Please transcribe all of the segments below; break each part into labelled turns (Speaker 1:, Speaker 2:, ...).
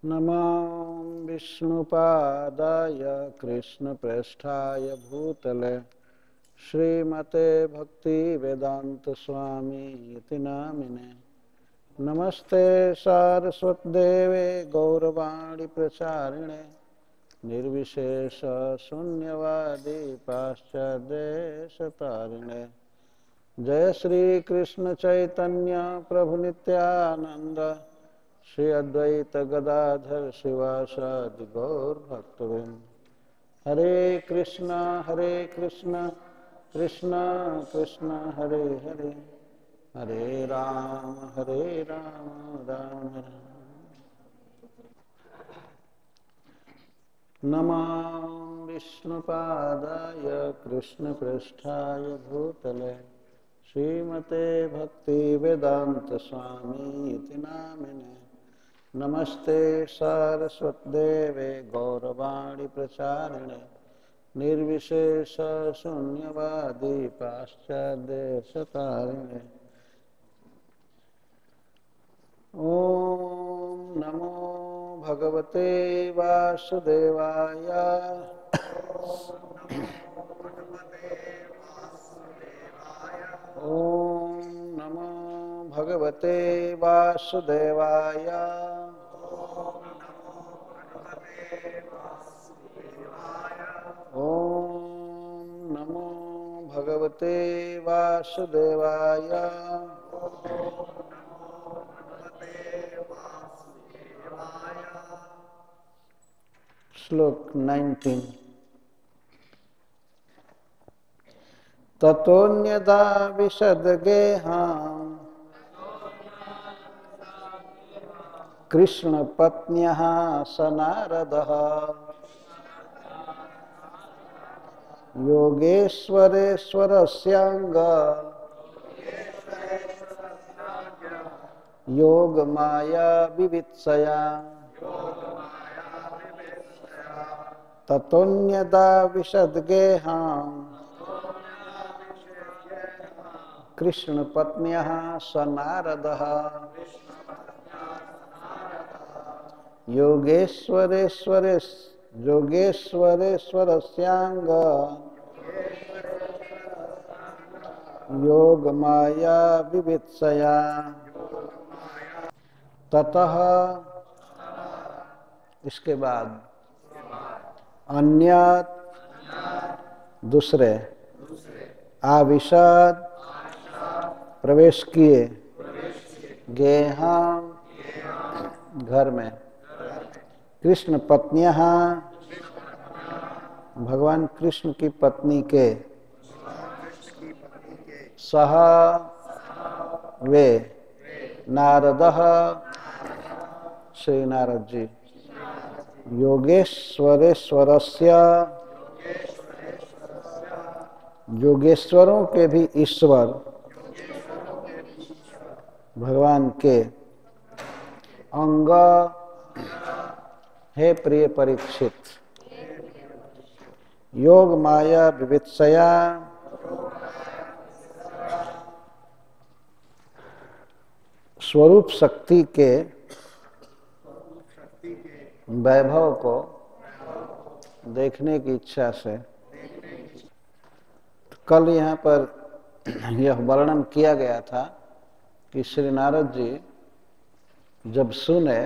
Speaker 1: नमो विष्णुपादाय कृष्णप्रेष्ठाय भूतले श्रीमते भक्तिवेदांत स्वामी इति नामिने। नमस्ते सारस्वतदेवे गौरवाणी प्रचारिणे निर्विशेष शून्यवादी पाश्चात्यदेशतारिणे। जय श्री कृष्ण चैतन्य प्रभु नित्यानंद श्री अद्वैत गदाधर शिवासादि गौर भक्तवृंद। हरे कृष्णा कृष्ण कृष्ण हरे हरे, हरे राम राम राम। नमो विष्णुपादाय कृष्णप्रेष्ठाय भूतले श्रीमते भक्तिवेदांत स्वामी इति नामिने। नमस्ते सारस्वतदेवे गौरवाणी प्रचारिणे निर्विशेष शून्यवादी पाश्चात्यदेशतारिणे। ओम नमो भगवते वासुदेवाय। ओम नमो भगवते वासुदेवाय। ओम नमो भगवते वासुदेवाय। श्लोक 19। ततोन्यदा विशदगेहां कृष्णपत्न्यः स नारदः योगेश्वरेश्वरस्याङ्ग योगमाया विवित्सया। ततोन्यदा विशदगेहां कृष्णपत्न्यः स नारदः योगेश्वरेश्वरस्याङ्ग योगमाया विवित्सया। ततः इसके बाद अन्यत दूसरे आविशद प्रवेश किए गेहां घर में कृष्ण पत्नियां भगवान कृष्ण की पत्नी के सह वे नारदः श्री नारद जी योगेश्वरेश्वरस्य योगेश्वरों के भी ईश्वर भगवान के अंग हे प्रिय परीक्षित योग माया विवित्सया स्वरूप शक्ति के वैभव को देखने की इच्छा से। कल यहाँ पर यह वर्णन किया गया था कि श्री नारद जी जब सुने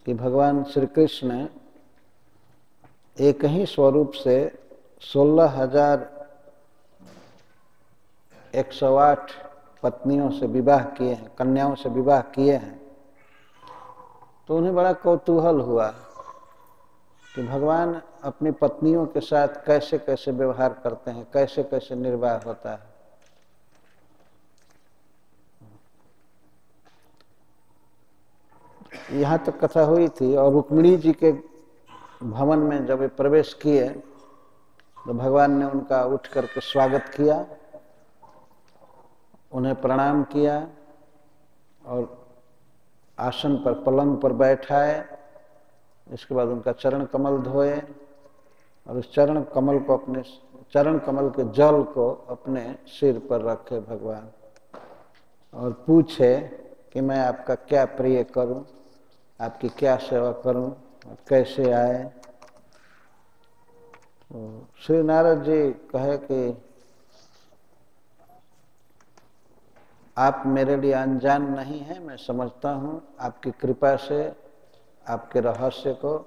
Speaker 1: कि भगवान श्री कृष्ण एक ही स्वरूप से 16,108 पत्नियों से विवाह किए हैं, कन्याओं से विवाह किए हैं, तो उन्हें बड़ा कौतूहल हुआ कि भगवान अपनी पत्नियों के साथ कैसे कैसे व्यवहार करते हैं, कैसे कैसे निर्वाह होता है। यहाँ तक कथा हुई थी और रुक्मिणी जी के भवन में जब वे प्रवेश किए तो भगवान ने उनका उठ करके स्वागत किया, उन्हें प्रणाम किया और आसन पर पलंग पर बैठाए। इसके बाद उनका चरण कमल धोए और उस चरण कमल को अपने चरण कमल के जल को अपने सिर पर रखे भगवान और पूछे कि मैं आपका क्या प्रिय करूं। आपकी क्या सेवा करूं, कैसे आए। तो श्री नारद जी कहे कि आप मेरे लिए अनजान नहीं हैं, मैं समझता हूँ आपकी कृपा से, आपके रहस्य को।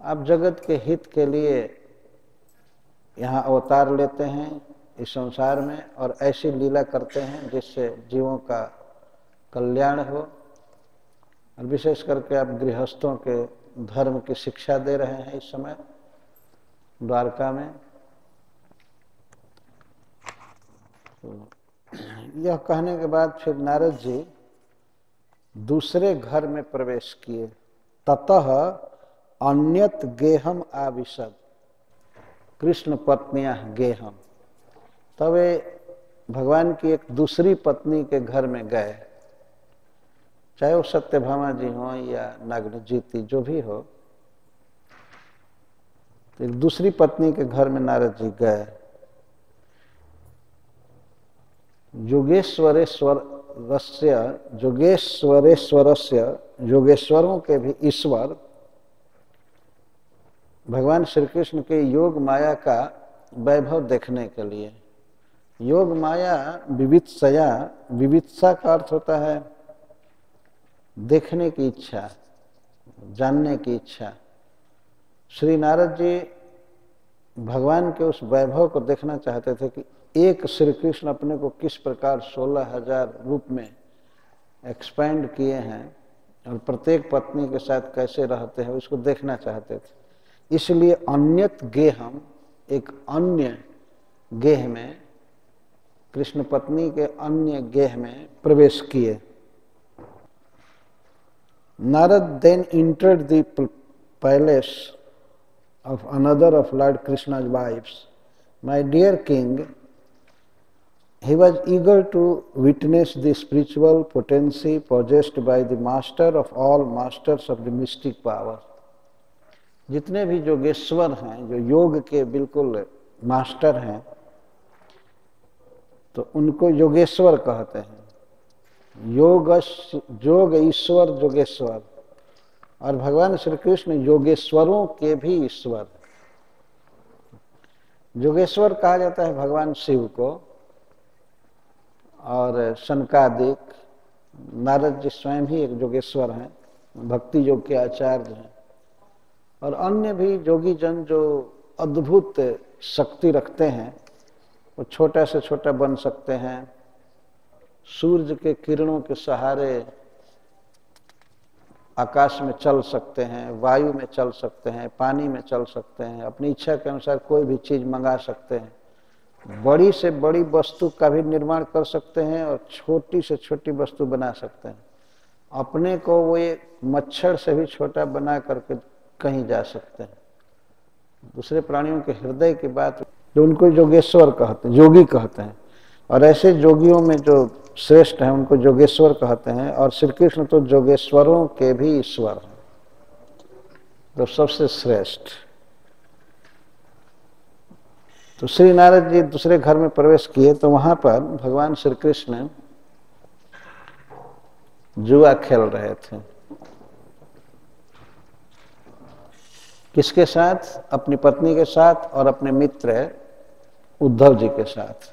Speaker 1: आप जगत के हित के लिए यहाँ अवतार लेते हैं इस संसार में और ऐसी लीला करते हैं जिससे जीवों का कल्याण हो। और विशेष करके आप गृहस्थों के धर्म की शिक्षा दे रहे हैं इस समय द्वारका में। तो यह कहने के बाद फिर नारद जी दूसरे घर में प्रवेश किए। ततः अन्यत गेहम आविशद, कृष्ण पत्नियां गेहम। तब वे भगवान की एक दूसरी पत्नी के घर में गए, चाहे वो सत्यभामा जी हो या नागजीति जो भी हो। तो एक दूसरी पत्नी के घर में नारद जी गए। योगेश्वरेश्वरस्य, योगेश्वरों के भी ईश्वर भगवान श्री कृष्ण के योग माया का वैभव देखने के लिए। योग माया विवित्सया, विवित्सा का अर्थ होता है देखने की इच्छा, जानने की इच्छा। श्री नारद जी भगवान के उस वैभव को देखना चाहते थे कि एक श्री कृष्ण अपने को किस प्रकार 16,000 रूप में एक्सपेंड किए हैं और प्रत्येक पत्नी के साथ कैसे रहते हैं, उसको देखना चाहते थे। इसलिए अन्यत गेहम, एक अन्य गेह में, कृष्ण पत्नी के अन्य गेह में प्रवेश किए। Narad then entered the palace of another of Lord Krishna's wives. My dear king, he was eager to witness the spiritual potency possessed by the master of all masters of the mystic power. जितने भी योगेश्वर हैं, जो योग के बिल्कुल master हैं, तो उनको योगेश्वर कहते हैं। योग ईश्वर योगेश्वर, और भगवान श्री कृष्ण योगेश्वरों के भी ईश्वर। योगेश्वर कहा जाता है भगवान शिव को, और शनकादिक, नारद जी स्वयं ही एक योगेश्वर हैं, भक्ति योग के आचार्य हैं। और अन्य भी योगी जन जो अद्भुत शक्ति रखते हैं, वो छोटा से छोटा बन सकते हैं, सूर्य के किरणों के सहारे आकाश में चल सकते हैं, वायु में चल सकते हैं, पानी में चल सकते हैं, अपनी इच्छा के अनुसार कोई भी चीज मंगा सकते हैं, बड़ी से बड़ी वस्तु का भी निर्माण कर सकते हैं और छोटी से छोटी वस्तु बना सकते हैं। अपने को वो एक मच्छर से भी छोटा बना करके कहीं जा सकते हैं। दूसरे प्राणियों के हृदय की बात, जो उनको योगेश्वर कहते हैं, योगी कहते हैं। और ऐसे योगियों में जो श्रेष्ठ हैं उनको योगेश्वर कहते हैं। और श्री कृष्ण तो योगेश्वरों के भी ईश्वर हैं, तो सबसे श्रेष्ठ। तो श्री नारद जी दूसरे घर में प्रवेश किए, तो वहां पर भगवान श्री कृष्ण जुआ खेल रहे थे। किसके साथ? अपनी पत्नी के साथ और अपने मित्र उद्धव जी के साथ।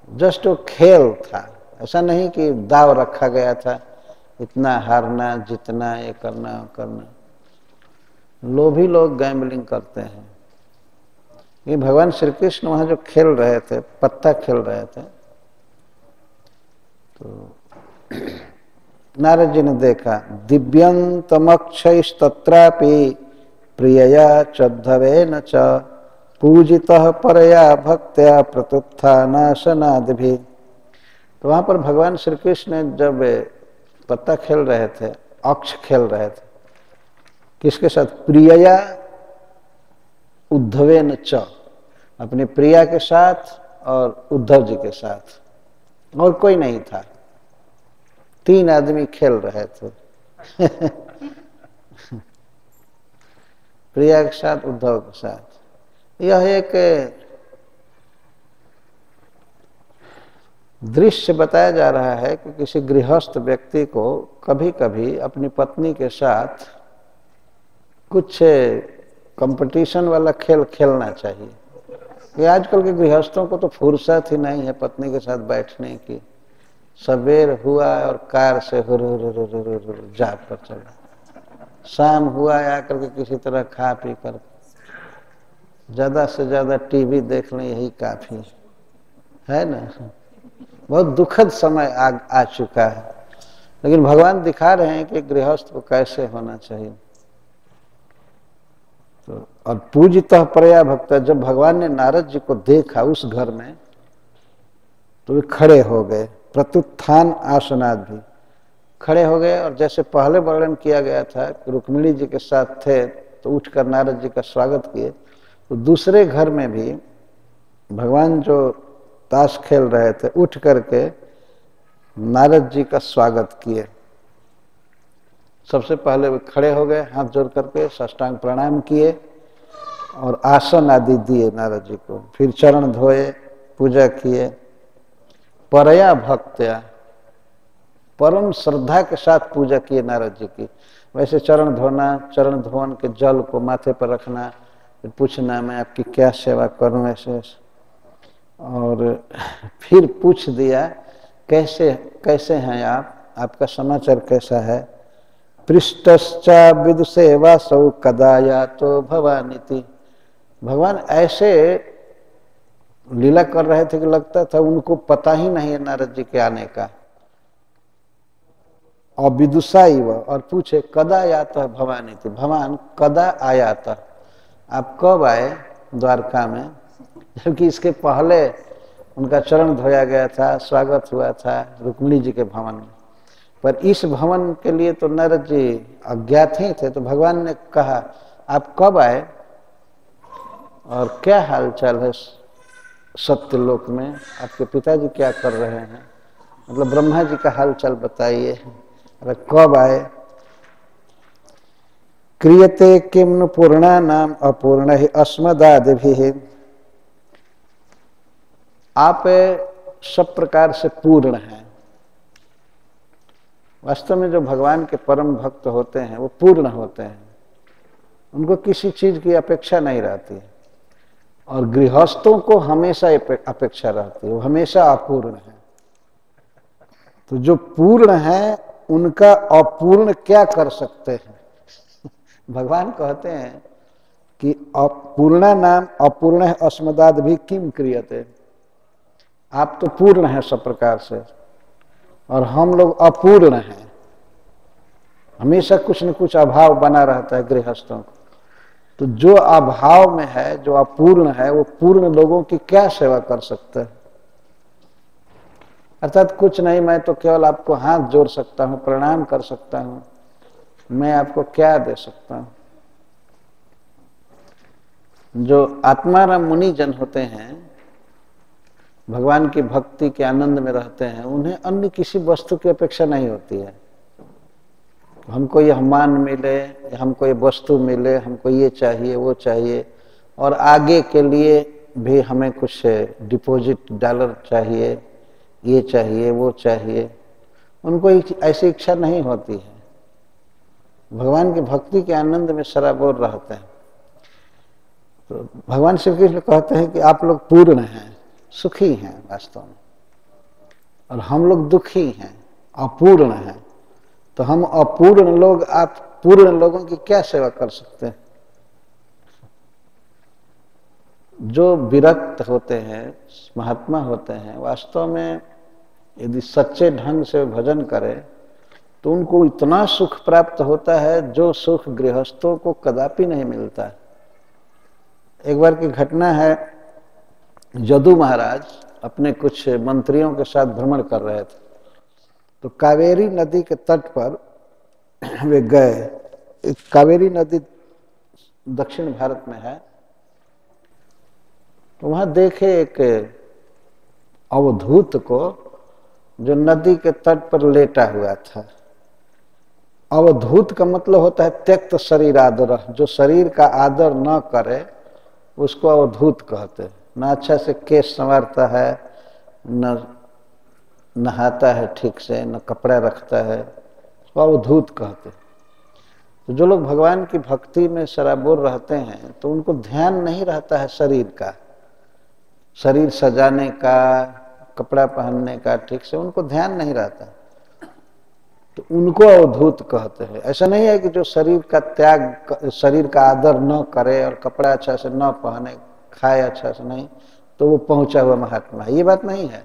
Speaker 1: जस्ट वो खेल था, ऐसा नहीं कि दाव रखा गया था, इतना हारना, जितना, ये करना, करना। लोभी लोग गैम्बलिंग करते हैं। ये भगवान श्री कृष्ण वहां जो खेल रहे थे, पत्ता खेल रहे थे, तो नारद जी ने देखा। दिव्यंतमक्षैस्तत्रापि प्रियया चोद्धवेन च पूजितः परया भक्त्या प्रतुत्थानाशनादिभिः। तो वहां पर भगवान श्री कृष्ण जब पत्ता खेल रहे थे, अक्ष खेल रहे थे, किसके साथ? प्रियया उद्धवेन च, अपने प्रिया के साथ और उद्धव जी के साथ, और कोई नहीं था। 3 आदमी खेल रहे थे प्रिया के साथ, उद्धव के साथ। यह एक दृश्य बताया जा रहा है कि किसी गृहस्थ व्यक्ति को कभी कभी अपनी पत्नी के साथ कुछ कंपटीशन वाला खेल खेलना चाहिए। ये आजकल के गृहस्थों को तो फुर्सत ही नहीं है पत्नी के साथ बैठने की। सवेर हुआ और कार से हुर जा पर चला, शाम हुआ आकर के किसी तरह खा पी कर ज्यादा से ज्यादा टीवी देख लें, यही काफी है ना। बहुत दुखद समय आ चुका है, लेकिन भगवान दिखा रहे हैं कि गृहस्थ को कैसे होना चाहिए। तो और पूजितः परया भक्त, जब भगवान ने नारद जी को देखा उस घर में तो वे खड़े हो गए, प्रत्युत्थान आसनाद भी खड़े हो गए। और जैसे पहले वर्णन किया गया था कि रुक्मिणी जी के साथ थे तो उठकर नारद जी का स्वागत किए, तो दूसरे घर में भी भगवान जो ताश खेल रहे थे उठ करके नारद जी का स्वागत किए। सबसे पहले वे खड़े हो गए, हाथ जोड़ करके साष्टांग प्रणाम किए और आसन आदि दिए नारद जी को, फिर चरण धोए, पूजा किए। परया भक्त्या, परम श्रद्धा के साथ पूजा किए नारद जी की। वैसे चरण धोना, चरण धोवन के जल को माथे पर रखना, फिर पूछना मैं आपकी क्या सेवा करूं, ऐसे। और फिर पूछ दिया कैसे कैसे हैं आप, आपका समाचार कैसा है। पृष्ठश्चा विदुषेवा सौ कदाया तो भवानीति। भगवान ऐसे लीला कर रहे थे कि लगता था उनको पता ही नहीं है नारद जी के आने का। और विदुषाई व, और पूछे कदा याता भवानीति, भगवान कदा आयाता, आप कब आए द्वारका में। जबकि इसके पहले उनका चरण धोया गया था, स्वागत हुआ था रुक्मिणी जी के भवन में। पर इस भवन के लिए तो नारद जी अज्ञात ही थे, तो भगवान ने कहा आप कब आए और क्या हाल चाल है सत्यलोक में, आपके पिताजी क्या कर रहे हैं, मतलब ब्रह्मा जी का हाल चाल बताइए, अरे कब आए। क्रियते किम पूर्णा नाम अपूर्ण ही अस्मदादिभिः, आप सब प्रकार से पूर्ण हैं। वास्तव में जो भगवान के परम भक्त होते हैं वो पूर्ण होते हैं, उनको किसी चीज की अपेक्षा नहीं रहती है। और गृहस्थों को हमेशा अपेक्षा रहती है, वो हमेशा अपूर्ण है। तो जो पूर्ण है उनका अपूर्ण क्या कर सकते हैं। भगवान कहते हैं कि अपूर्णा नाम अपूर्ण है अस्मदाद भी किम क्रियते, आप तो पूर्ण हैं सब प्रकार से और हम लोग अपूर्ण हैं। हमेशा कुछ न कुछ अभाव बना रहता है गृहस्थों को। तो जो अभाव में है, जो अपूर्ण है, वो पूर्ण लोगों की क्या सेवा कर सकता है। अर्थात कुछ नहीं, मैं तो केवल आपको हाथ जोड़ सकता हूं, प्रणाम कर सकता हूं, मैं आपको क्या दे सकता हूं। जो आत्माराम मुनि जन होते हैं, भगवान की भक्ति के आनंद में रहते हैं, उन्हें अन्य किसी वस्तु की अपेक्षा नहीं होती है। हमको ये मान मिले, हमको ये वस्तु मिले, हमको ये चाहिए वो चाहिए, और आगे के लिए भी हमें कुछ डिपॉजिट डॉलर चाहिए, ये चाहिए वो चाहिए, उनको ऐसी इच्छा नहीं होती है। भगवान की भक्ति के आनंद में सराबोर रहते हैं। तो भगवान श्री कृष्ण कहते हैं कि आप लोग पूर्ण हैं, सुखी हैं वास्तव में, और हम लोग दुखी हैं, अपूर्ण हैं। तो हम अपूर्ण लोग आप पूर्ण लोगों की क्या सेवा कर सकते हैं। जो विरक्त होते हैं, महात्मा होते हैं, वास्तव में यदि सच्चे ढंग से भजन करें तो उनको इतना सुख प्राप्त होता है जो सुख गृहस्थों को कदापि नहीं मिलता। एक बार की घटना है, यदु महाराज अपने कुछ मंत्रियों के साथ भ्रमण कर रहे थे, तो कावेरी नदी के तट पर वे गए। कावेरी नदी दक्षिण भारत में है, तो वहां देखे एक अवधूत को जो नदी के तट पर लेटा हुआ था। अवधूत का मतलब होता है त्यक्त शरीर आदर, जो शरीर का आदर न करे उसको अवधूत कहते हैं। न अच्छा से केश संवारता है, न नहाता है ठीक से, न कपड़ा रखता है, उसको अवधूत कहते। तो जो लोग भगवान की भक्ति में सराबोर रहते हैं तो उनको ध्यान नहीं रहता है शरीर का, शरीर सजाने का, कपड़ा पहनने का, ठीक से उनको ध्यान नहीं रहता, तो उनको अवधूत कहते हैं। ऐसा नहीं है कि जो शरीर का त्याग, शरीर का आदर न करे और कपड़ा अच्छा से न पहने, खाए अच्छा से नहीं, तो वो पहुंचा हुआ महात्मा है, ये बात नहीं है।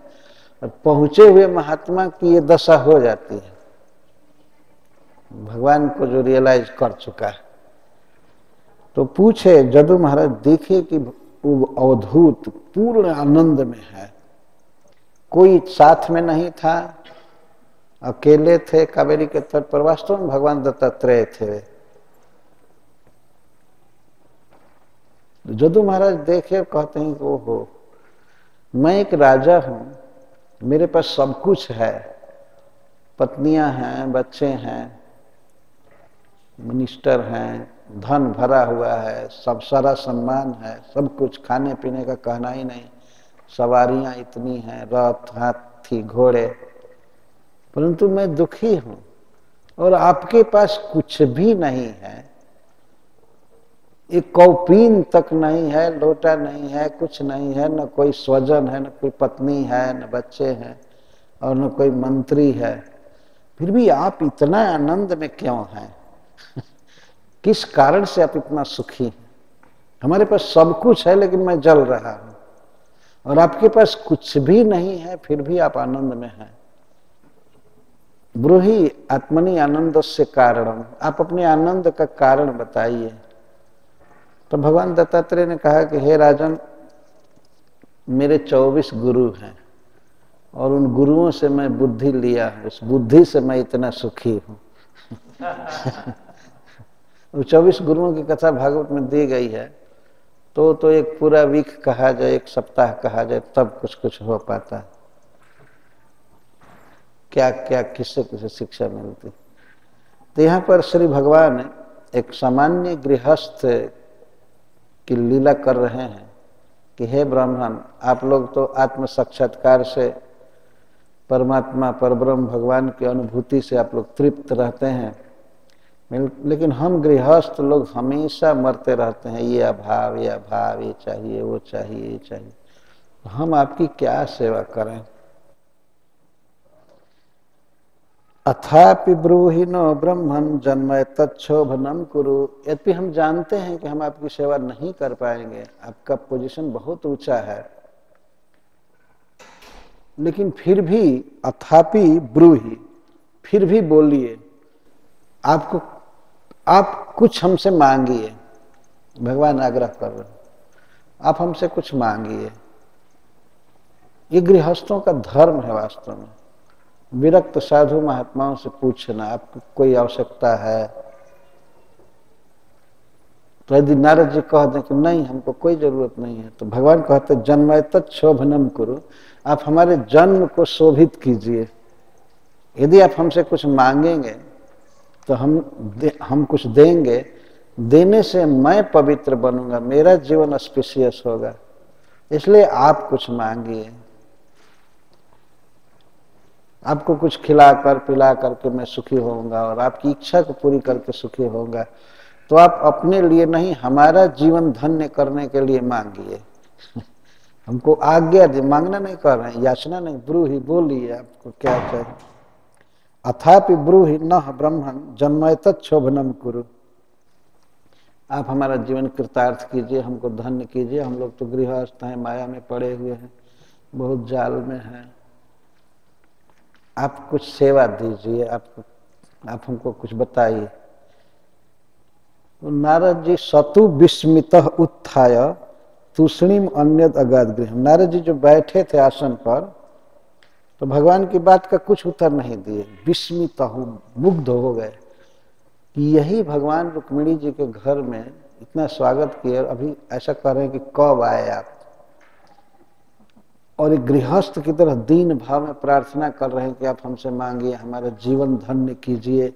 Speaker 1: पहुंचे हुए महात्मा की ये दशा हो जाती है, भगवान को जो रियलाइज कर चुका है। तो पूछे जदु महाराज, देखे कि वो अवधूत पूर्ण आनंद में है, कोई साथ में नहीं था, अकेले थे कावेरी के तट पर। वास्तव में भगवान दत्तात्रेय थे। जदु महाराज देखे, कहते हैं कि ओहो, मैं एक राजा हूं, मेरे पास सब कुछ है, पत्नियां हैं, बच्चे हैं, मिनिस्टर हैं, धन भरा हुआ है, सब सारा सम्मान है, सब कुछ, खाने पीने का कहना ही नहीं, सवारियां इतनी हैं, रथ, हाथी, घोड़े, परंतु मैं दुखी हूं और आपके पास कुछ भी नहीं है, एक कौपीन तक नहीं है, लोटा नहीं है, कुछ नहीं है, न कोई स्वजन है, न कोई पत्नी है, न बच्चे हैं और न कोई मंत्री है, फिर भी आप इतना आनंद में क्यों हैं? किस कारण से आप इतना सुखी हैं? हमारे पास सब कुछ है लेकिन मैं जल रहा हूं, और आपके पास कुछ भी नहीं है फिर भी आप आनंद में हैं। ब्रूहि आत्मनि आनंदस्य कारणम, आप अपने आनंद का कारण बताइए। तो भगवान दत्तात्रेय ने कहा कि हे राजन, मेरे 24 गुरु हैं और उन गुरुओं से मैं बुद्धि लिया हूं, उस बुद्धि से मैं इतना सुखी हूं। 24 गुरुओं की कथा भागवत में दी गई है, तो एक पूरा वीक कहा जाए, एक सप्ताह कहा जाए, तब कुछ कुछ हो पाता है। क्या क्या किससे किसे शिक्षा मिलती। तो यहाँ पर श्री भगवान एक सामान्य गृहस्थ की लीला कर रहे हैं कि हे ब्राह्मण, आप लोग तो आत्म साक्षात्कार से परमात्मा परब्रह्म भगवान की अनुभूति से आप लोग तृप्त रहते हैं, लेकिन हम गृहस्थ लोग हमेशा मरते रहते हैं, ये अभाव, ये अभाव, ये चाहिए, वो चाहिए, ये चाहिए, हम आपकी क्या सेवा करें। अथापि ब्रूहि नो ब्रह्मन् जन्मय तच्छोभनम कुरु, यद्यपि हम जानते हैं कि हम आपकी सेवा नहीं कर पाएंगे, आपका पोजीशन बहुत ऊंचा है, लेकिन फिर भी अथापि ब्रूहि, फिर भी बोलिए, आप कुछ हमसे मांगिए। भगवान आग्रह कर रहे हैं, आप हमसे कुछ मांगिए। ये गृहस्थों का धर्म है वास्तव में। विरक्त साधु महात्माओं से पूछना, आपको कोई आवश्यकता है? तो यदि नारद जी कह दें कि नहीं, हमको कोई जरूरत नहीं है, तो भगवान कहते जन्मयतत् शोभनम कुरु, आप हमारे जन्म को शोभित कीजिए। यदि आप हमसे कुछ मांगेंगे तो हम कुछ देंगे, देने से मैं पवित्र बनूंगा, मेरा जीवन ऑस्पिशियस होगा, इसलिए आप कुछ मांगिए। आपको कुछ खिलाकर पिला करके मैं सुखी होऊंगा और आपकी इच्छा को पूरी करके सुखी होऊंगा। तो आप अपने लिए नहीं, हमारा जीवन धन्य करने के लिए मांगिए। हमको आज्ञा दे, मांगना नहीं कर रहे हैं, याचना नहीं, ब्रूहि, बोलिए आपको क्या चाहिए। अथापि ब्रूहि नः ब्रह्मन् जन्मयतत् शोभनम कुरु, आप हमारा जीवन कृतार्थ कीजिए, हमको धन्य कीजिए। हम लोग तो गृहस्थ हैं, माया में पड़े हुए हैं, बहुत जाल में हैं, आप कुछ सेवा दीजिए, आप हमको कुछ बताइए। तो नारद जी सतु विस्मितः उत्थाय तूष्णीम अन्यद अगाध गृहम्, नारद जी जो बैठे थे आसन पर, तो भगवान की बात का कुछ उत्तर नहीं दिए, विस्मित मुग्ध हो गए कि यही भगवान रुक्मिणी जी के घर में इतना स्वागत किया, अभी ऐसा कह रहे हैं कि कब आए आप, और एक गृहस्थ की तरह दीन भाव में प्रार्थना कर रहे हैं कि आप हमसे मांगिए, हमारा जीवन धन्य कीजिए।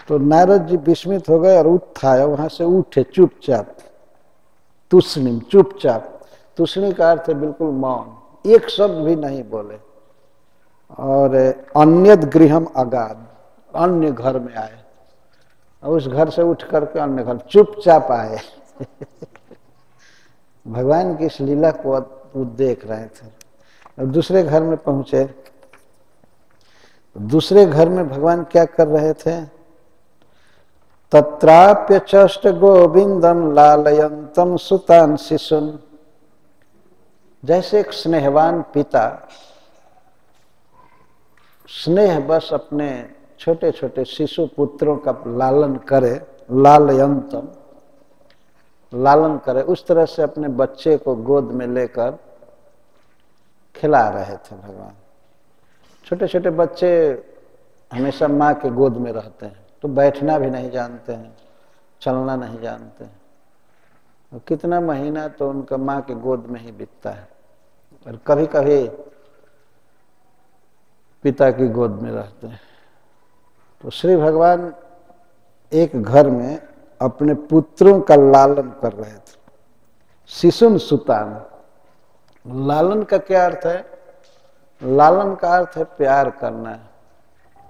Speaker 1: तो नारद जी विस्मित हो गए और उत्थाय, वहां से उठे चुपचाप, तुष्णिम, चुपचाप। तुष्णी का अर्थ है बिल्कुल मौन, एक शब्द भी नहीं बोले। और अन्यद गृहम अगाध, अन्य घर में आए और उस घर से उठ करके अन्य घर चुपचाप आए। भगवान की इस लीला को वो देख रहे थे। और दूसरे घर में पहुंचे, दूसरे घर में भगवान क्या कर रहे थे? तत्राप्यचष्ट गोविंदम लालयंतम सुतान शिशुन। जैसे एक स्नेहवान पिता स्नेह बस अपने छोटे छोटे शिशु पुत्रों का लालन करे, लालयंतम लालन करे, उस तरह से अपने बच्चे को गोद में लेकर खिला रहे थे भगवान। छोटे छोटे बच्चे हमेशा माँ के गोद में रहते हैं तो बैठना भी नहीं जानते हैं, चलना नहीं जानते हैं, और कितना महीना तो उनका माँ के गोद में ही बीतता है, और कभी कभी पिता की गोद में रहते हैं। तो श्री भगवान एक घर में अपने पुत्रों का लालन कर रहे थे। शिशुन सुतान, लालन का क्या अर्थ है? लालन का अर्थ है प्यार करना है।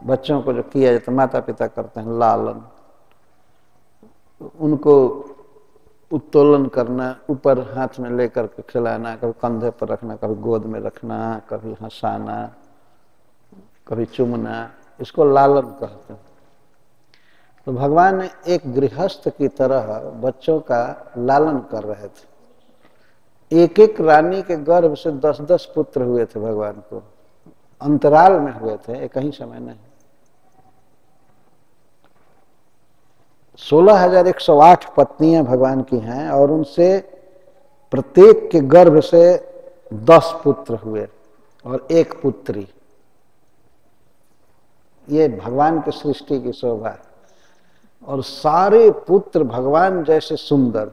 Speaker 1: बच्चों को जो किया जाता है, माता पिता करते हैं लालन, उनको उत्तोलन करना, ऊपर हाथ में लेकर के खिलाना, कभी कंधे पर रखना, कभी गोद में रखना, कभी हंसाना, कभी चूमना, इसको लालन कहते हैं। तो भगवान एक गृहस्थ की तरह बच्चों का लालन कर रहे थे। एक एक रानी के गर्भ से 10-10 पुत्र हुए थे भगवान को, अंतराल में हुए थे, एक ही समय नहीं। 16,108 पत्नियां भगवान की हैं और उनसे प्रत्येक के गर्भ से 10 पुत्र हुए और 1 पुत्री। ये भगवान की सृष्टि की शोभा है। और सारे पुत्र भगवान जैसे सुंदर,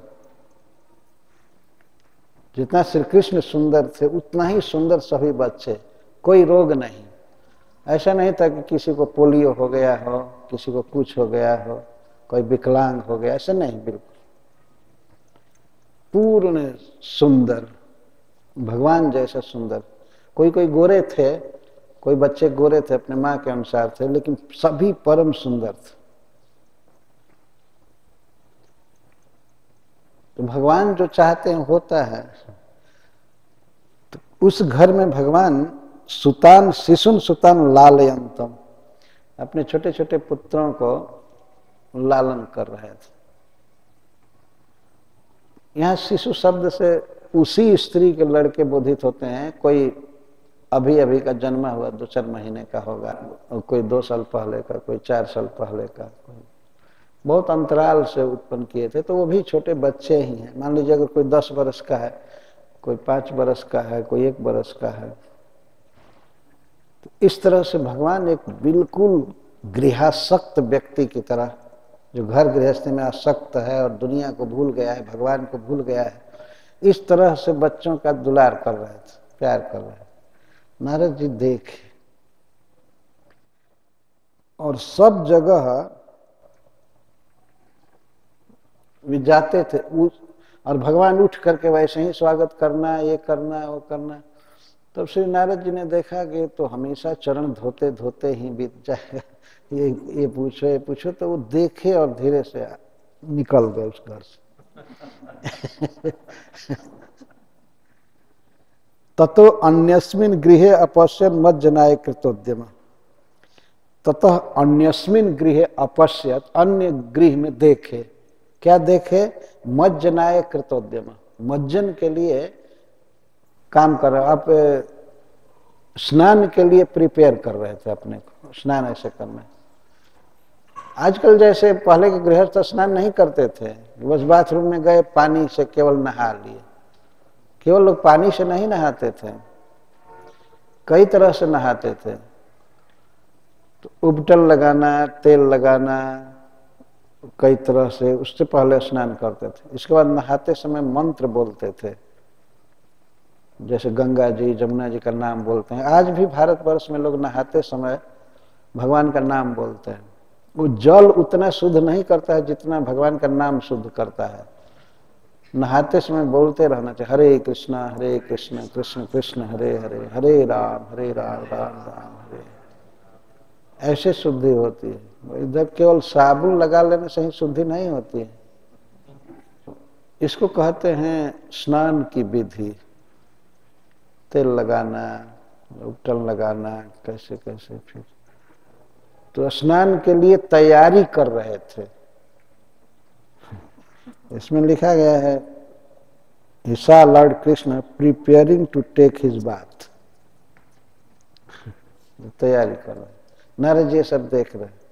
Speaker 1: जितना श्री कृष्ण सुंदर थे उतना ही सुंदर सभी बच्चे, कोई रोग नहीं। ऐसा नहीं था कि किसी को पोलियो हो गया हो, किसी को कुछ हो गया हो, कोई विकलांग हो गया, ऐसा नहीं, बिल्कुल पूर्ण सुंदर, भगवान जैसा सुंदर। कोई कोई गोरे थे, कोई बच्चे गोरे थे अपने माँ के अनुसार थे, लेकिन सभी परम सुंदर थे। तो भगवान जो चाहते हैं होता है। तो उस घर में भगवान सुतान शिशुन सुतान लालयंतम, अपने छोटे छोटे पुत्रों को लालन कर रहे थे। यहाँ शिशु शब्द से उसी स्त्री के लड़के बोधित होते हैं। कोई अभी अभी का जन्मा हुआ 2-4 महीने का होगा, और कोई 2 साल पहले का, कोई 4 साल पहले का, कोई बहुत अंतराल से उत्पन्न किए थे, तो वो भी छोटे बच्चे ही हैं। मान लीजिए अगर कोई 10 वर्ष का है, कोई 5 वर्ष का है, कोई 1 वर्ष का है, तो इस तरह से भगवान एक बिल्कुल गृहासक्त व्यक्ति की तरह, जो घर गृहस्थी में आसक्त है और दुनिया को भूल गया है, भगवान को भूल गया है, इस तरह से बच्चों का दुलार कर रहे थे, प्यार कर रहे थे। नारद जी देखे और सब जगह वे जाते थे, और भगवान उठ करके वैसे ही स्वागत करना, ये करना, वो करना। तब श्री नारद जी ने देखा कि तो हमेशा चरण धोते धोते ही बीत जाएगा, ये पूछो ये पूछो, तो वो देखे और धीरे से निकल गए उस घर से। ततो अन्यस्मिन गृहे अपश्यन् मज्जनाय कृतोद्यम। ततः अन्यस्मिन गृहे अपश्यत्, अन्य गृह में देखे, क्या देखे? मज्जनाय कृतोद्यम, मज्जन के लिए काम कर रहे। आप स्नान के लिए प्रिपेयर कर रहे थे अपने को, स्नान ऐसे करना। आजकल जैसे पहले के गृहस्थ स्नान नहीं करते थे, बस बाथरूम में गए, पानी से केवल नहा लिए। केवल लोग पानी से नहीं नहाते थे, कई तरह से नहाते थे। तो उबटन लगाना, तेल लगाना, कई तरह से उससे पहले स्नान करते थे। इसके बाद नहाते समय मंत्र बोलते थे, जैसे गंगा जी, जमुना जी का नाम बोलते हैं। आज भी भारतवर्ष में लोग नहाते समय भगवान का नाम बोलते हैं। वो जल उतना शुद्ध नहीं करता है जितना भगवान का नाम शुद्ध करता है। नहाते समय बोलते रहना चाहिए, हरे कृष्णा कृष्ण कृष्ण हरे हरे, हरे राम राम राम हरे। ऐसे शुद्धि होती है। इधर केवल साबुन लगा लेने से ही शुद्धि नहीं होती है। इसको कहते हैं स्नान की विधि। तेल लगाना, उपटन लगाना, कैसे कैसे। फिर तो स्नान के लिए तैयारी कर रहे थे। इसमें लिखा गया है, he saw Lord Krishna preparing to take his bath। तैयारी कर रहे, नारद जी सब देख रहे।